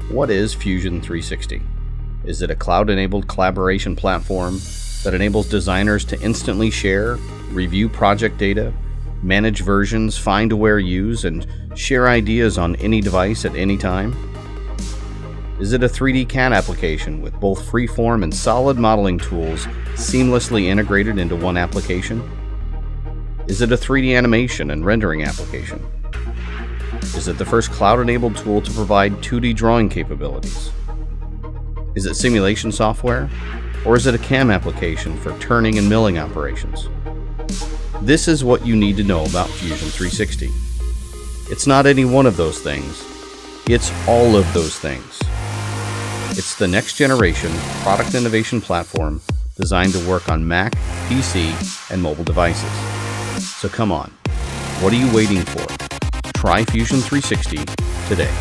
What is Fusion 360? Is it a cloud-enabled collaboration platform that enables designers to instantly share, review project data, manage versions, find where use, and share ideas on any device at any time? Is it a 3D CAD application with both freeform and solid modeling tools seamlessly integrated into one application? Is it a 3D animation and rendering application? Is it the first cloud-enabled tool to provide 2D drawing capabilities? Is it simulation software? Or is it a CAM application for turning and milling operations? This is what you need to know about Fusion 360. It's not any one of those things. It's all of those things. It's the next generation product innovation platform designed to work on Mac, PC, and mobile devices. So come on, what are you waiting for? Try Fusion 360 today.